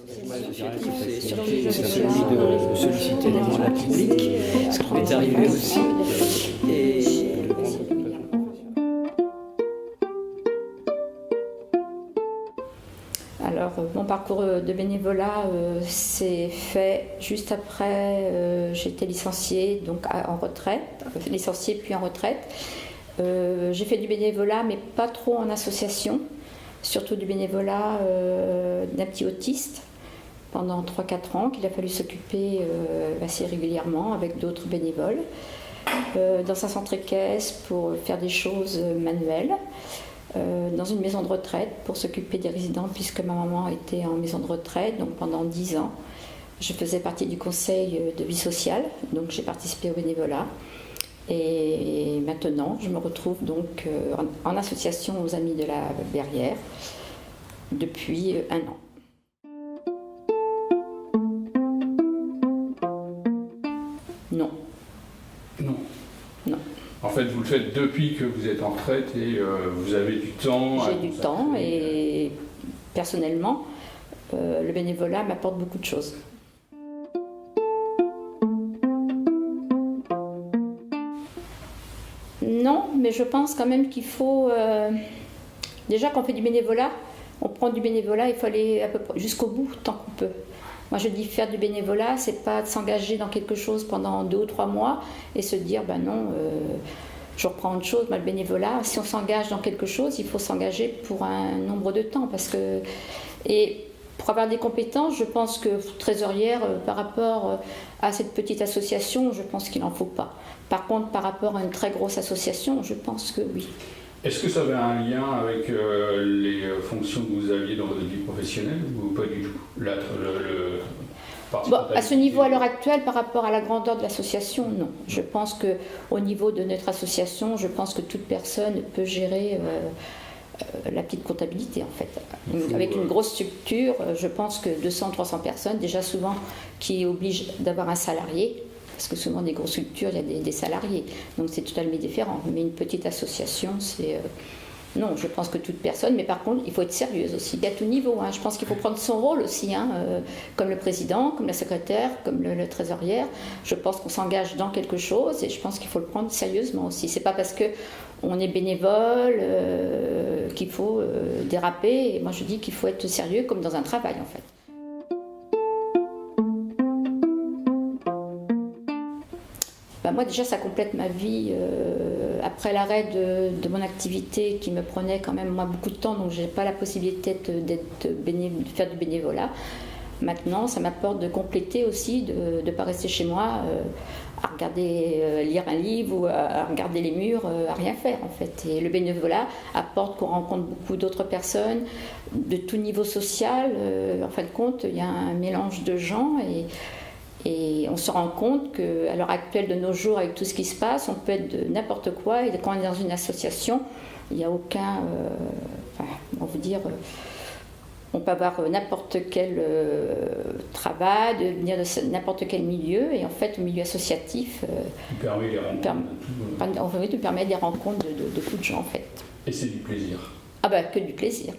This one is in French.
L'objectif, c'est surtout celui de solliciter les mandats publics, ce qui m'est arrivé aussi. Alors, mon parcours de bénévolat s'est fait juste après, j'étais licenciée, donc en retraite, licenciée puis en retraite. J'ai fait du bénévolat, mais pas trop en association, surtout du bénévolat d'un petit autiste pendant 3-4 ans qu'il a fallu s'occuper assez régulièrement avec d'autres bénévoles, dans un centre équestre pour faire des choses manuelles, dans une maison de retraite pour s'occuper des résidents puisque ma maman était en maison de retraite, donc pendant 10 ans. Je faisais partie du conseil de vie sociale, donc j'ai participé au bénévolat. Et maintenant, je me retrouve donc en association aux Amis de la Verrière depuis 1 an. Non. Non. Non. En fait, vous le faites depuis que vous êtes en retraite et vous avez du temps. J'ai du temps et personnellement, le bénévolat m'apporte beaucoup de choses. Non, mais je pense quand même qu'il faut... déjà, quand on fait du bénévolat, on prend du bénévolat, il faut aller à peu près jusqu'au bout tant qu'on peut. Moi, je dis faire du bénévolat, c'est pas de s'engager dans quelque chose pendant 2 ou 3 mois et se dire, ben non, je reprends autre chose. Moi, le bénévolat, si on s'engage dans quelque chose, il faut s'engager pour un nombre de temps. Et pour avoir des compétences, je pense que trésorière, par rapport à cette petite association, je pense qu'il n'en faut pas. Par contre, par rapport à une très grosse association, je pense que oui. Est-ce que ça avait un lien avec les fonctions que vous aviez dans votre vie professionnelle ou pas du tout? Bon, à ce niveau, à l'heure actuelle, par rapport à la grandeur de l'association, non. Je pense qu'au niveau de notre association, je pense que toute personne peut gérer la petite comptabilité, en fait. Avec une grosse structure, je pense que 200-300 personnes, déjà souvent, qui obligent d'avoir un salarié, parce que souvent, des grosses structures, il y a des salariés. Donc, c'est totalement différent. Mais une petite association, c'est... non, je pense que toute personne, mais par contre, il faut être sérieuse aussi, à tout niveau. Je pense qu'il faut prendre son rôle aussi, comme le président, comme la secrétaire, comme le trésorière. Je pense qu'on s'engage dans quelque chose et je pense qu'il faut le prendre sérieusement aussi. C'est pas parce qu'on est bénévole qu'il faut déraper. Et moi, je dis qu'il faut être sérieux comme dans un travail, en fait. Moi déjà ça complète ma vie après l'arrêt de mon activité qui me prenait quand même beaucoup de temps, donc je n'ai pas la possibilité de faire du bénévolat. Maintenant ça m'apporte de compléter aussi, de ne pas rester chez moi à regarder, lire un livre ou à regarder les murs, à rien faire en fait. Et le bénévolat apporte qu'on rencontre beaucoup d'autres personnes de tout niveau social. En fin de compte il y a un mélange de gens et on se rend compte qu'à l'heure actuelle de nos jours, avec tout ce qui se passe, on peut être de n'importe quoi. Et quand on est dans une association, il n'y a aucun... on veut dire... on peut avoir n'importe quel travail, venir de n'importe quel milieu. Et en fait, le milieu associatif... permet des rencontres. Nous permet des rencontres de beaucoup de gens, en fait. Et c'est du plaisir. Ah ben, que du plaisir.